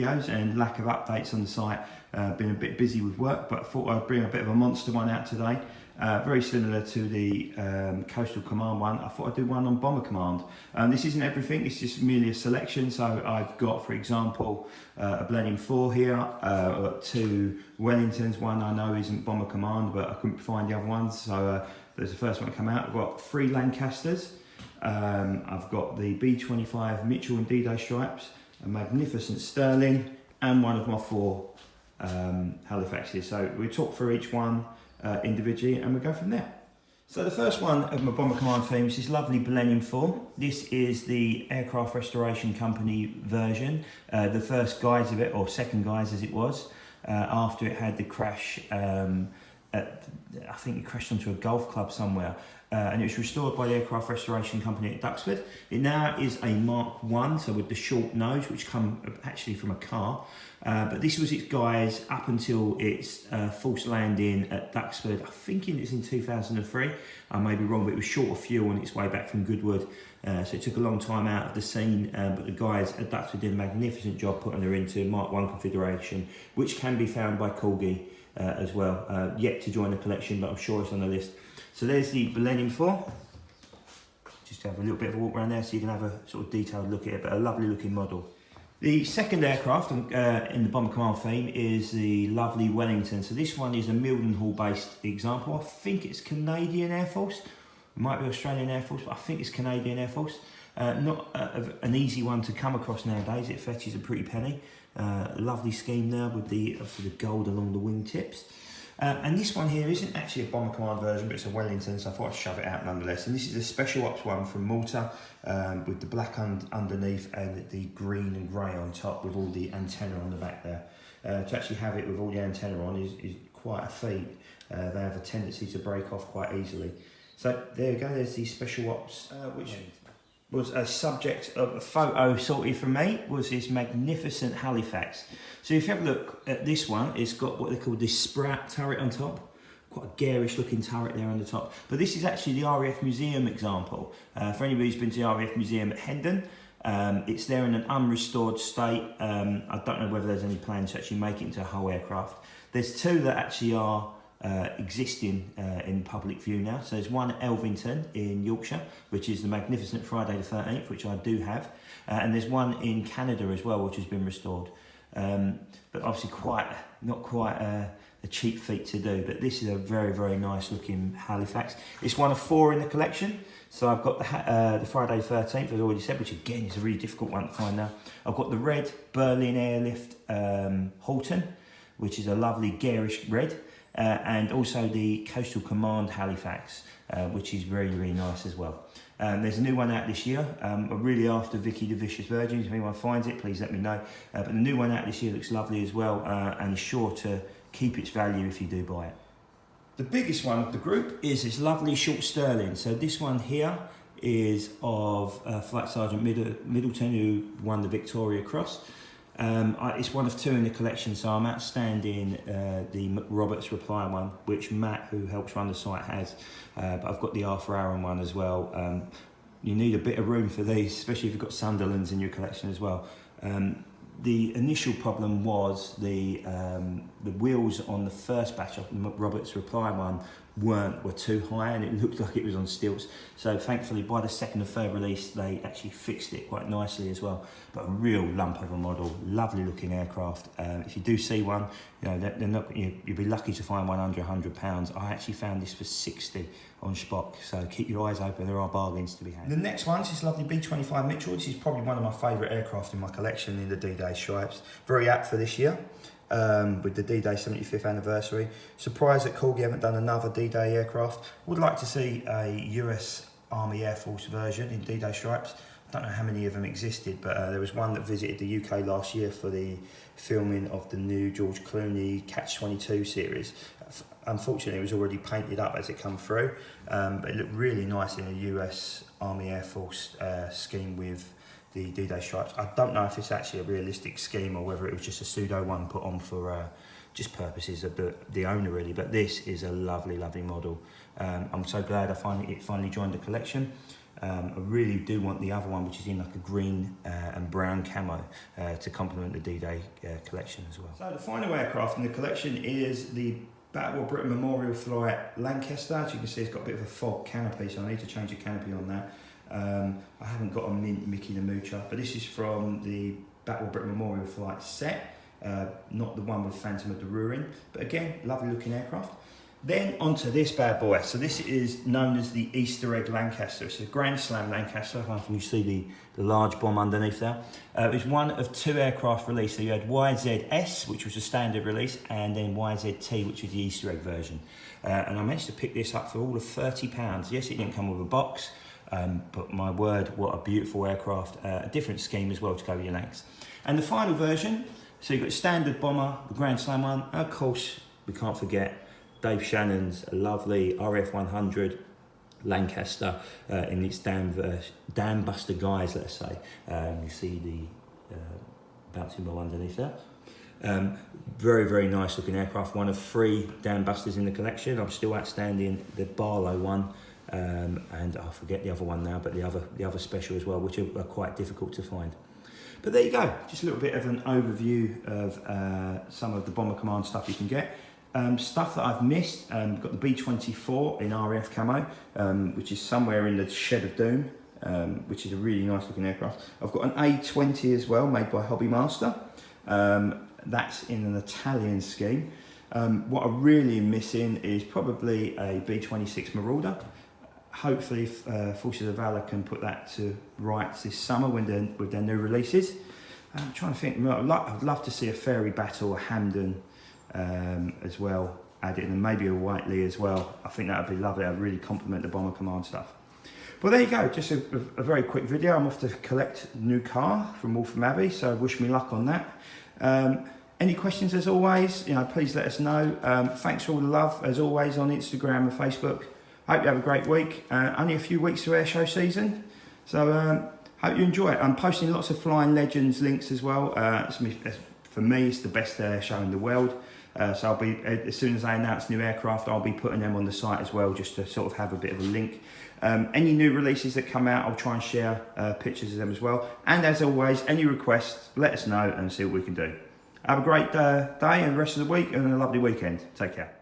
videos and lack of updates on the site. Been a bit busy with work, but I thought I'd bring a bit of a monster one out today. Very similar to the Coastal Command one. I thought I'd do one on Bomber Command. This isn't everything, it's just merely a selection. So I've got, for example, a BLENHEIM 4 here. I've got 2 Wellingtons. One I know isn't Bomber Command, but I couldn't find the other ones. So there's the first one to come out. I've got 3 Lancasters. I've got the B-25 Mitchell and D-Day stripes, a magnificent Sterling, and one of my 4 HALIFAXes. So we'll talk through each one individually and we'll go from there. So the first one of my Bomber Command theme is this lovely BLENHEIM 4. This is the Aircraft Restoration Company version, the first guise of it, or second guise as it was, after it had the crash. I think it crashed onto a golf club somewhere, and it was restored by the Aircraft Restoration Company at DUXFORD. It now is a Mark 1, so with the short nose, which come actually from a car. But this was its guise up until its false landing at DUXFORD. I think it's in 2003. I may be wrong, but it was short of fuel on its way back from Goodwood. So it took a long time out of the scene, but the guys at DUXFORD did a magnificent job putting her into Mark 1 configuration, which can be found by Corgi as well. Yet to join the collection, but I'm sure it's on the list. So there's the BLENHEIM 4. Just have a little bit of a walk around there so you can have a sort of detailed look at it, but a lovely looking model. The second aircraft in the Bomber Command theme is the lovely Wellington. So this one is a Mildenhall based example. I think it's Canadian Air Force. It might be Australian Air Force, but I think it's Canadian Air Force. Not an easy one to come across nowadays. It fetches a pretty penny. Lovely scheme there with the gold along the wingtips. And this one here isn't actually a Bomber Command version, but it's a Wellington, so I thought I'd shove it out nonetheless. And this is a special ops one from Malta, with the black underneath and the green and grey on top with all the antenna on the back there. To actually have it with all the antenna on is quite a feat. They have a tendency to break off quite easily. So there you go, there's the special ops, which was a subject of a photo sorted from me, was this magnificent HALIFAX. So if you have a look at this one, it's got what they call this sprout turret on top. Quite a garish looking turret there on the top. But this is actually the RAF Museum example. For anybody who's been to the RAF Museum at Hendon, it's there in an unrestored state. I don't know whether there's any plans to actually make it into a whole aircraft. There's 2 that actually are existing in public view now. So there's one at Elvington in Yorkshire, which is the magnificent Friday the 13th, which I do have, and there's one in Canada as well, which has been restored. But obviously not quite a cheap feat to do, but this is a very, very nice looking HALIFAX. It's one of 4 in the collection. So I've got the Friday 13th, as I already said, which again is a really difficult one to find now. I've got the red Berlin Airlift Halton, which is a lovely garish red. And also the Coastal Command HALIFAX, which is very, really nice as well. There's a new one out this year. I'm really after Vicky the Vicious Virgins. If anyone finds it, please let me know. But the new one out this year looks lovely as well, and is sure to keep its value if you do buy it. The biggest one of the group is this lovely short Sterling. So this one here is of Flight Sergeant Middleton, who won the Victoria Cross. It's one of 2 in the collection, so I'm outstanding the Roberts Reply one, which Matt, who helps run the site, has. But I've got the Arthur Aaron one as well. You need a bit of room for these, especially if you've got Sunderlands in your collection as well. The initial problem was the wheels on the first batch of the Roberts Reply one were too high, and it looked like it was on stilts. So thankfully by the second and third release they actually fixed it quite nicely as well. But a real lump of a model, lovely looking aircraft. If you do see one, you know, they're not, you'd be lucky to find one under £100. I actually found this for 60 on Spock, so keep your eyes open, there are bargains to be had. The next one is this lovely B-25 Mitchell. This is probably one of my favourite aircraft in my collection in the D-Day stripes. Very apt for this year. With the D-Day 75th anniversary. Surprised that Corgi haven't done another D-Day aircraft. Would like to see a US Army Air Force version in D-Day stripes. I don't know how many of them existed, but there was one that visited the UK last year for the filming of the new George Clooney Catch-22 series. Unfortunately, it was already painted up as it come through, but it looked really nice in a US Army Air Force scheme with the D-Day stripes. I don't know if it's actually a realistic scheme or whether it was just a pseudo one put on for just purposes of the owner really, but this is a lovely, lovely model. I'm so glad it finally joined the collection. I really do want the other one, which is in like a green and brown camo, to complement the D-Day collection as well. So the final aircraft in the collection is the Battle of Britain Memorial Flight Lancaster. As you can see, it's got a bit of a fog canopy, so I need to change the canopy on that. I haven't got a mint Mickey the Moocher, but this is from the Battle of Britain Memorial Flight set, not the one with Phantom of the Ruin, but again, lovely looking aircraft. Then onto this bad boy. So this is known as the Easter Egg Lancaster. It's a Grand Slam Lancaster. I don't know if you see the large bomb underneath there. It was one of 2 aircraft released. So you had YZS, which was a standard release, and then YZT, which was the Easter Egg version. And I managed to pick this up for all of £30. Yes, it didn't come with a box, but my word, what a beautiful aircraft. A different scheme as well to go with your Lancs. And the final version, so you've got standard bomber, the Grand Slam one, and of course, we can't forget Dave Shannon's lovely RF100 Lancaster in its dam buster guise, let's say. You see the bouncing ball underneath there. Very, very nice looking aircraft. One of 3 dam busters in the collection. I'm still outstanding the Barlow one, and I forget the other one now, but the other special as well, which are quite difficult to find. But there you go, just a little bit of an overview of some of the Bomber Command stuff you can get. Stuff that I've missed, got the B-24 in RAF camo, which is somewhere in the Shed of Doom, which is a really nice looking aircraft. I've got an A-20 as well, made by Hobby Master. That's in an Italian scheme. What I really am missing is probably a B-26 Marauder. Hopefully Forces of Valor can put that to rights this summer with their new releases. I'm trying to think, I'd love to see a Fairy Battle, a Hamden, as well added, and maybe a Whiteley as well. I think that would be lovely. I'd really complement the Bomber Command stuff. Well, there you go, just a very quick video. I'm off to collect a new car from Waltham Abbey, so wish me luck on that. Any questions, as always, please let us know. Thanks for all the love, as always, on Instagram and Facebook. Hope you have a great week. Only a few weeks to airshow season, so hope you enjoy it. I'm posting lots of Flying Legends links as well. For me, it's the best air show in the world. So I'll be, as soon as I announce new aircraft, I'll be putting them on the site as well, just to sort of have a bit of a link. Any new releases that come out, I'll try and share pictures of them as well. And as always, any requests, let us know and see what we can do. Have a great day and the rest of the week, and a lovely weekend. Take care.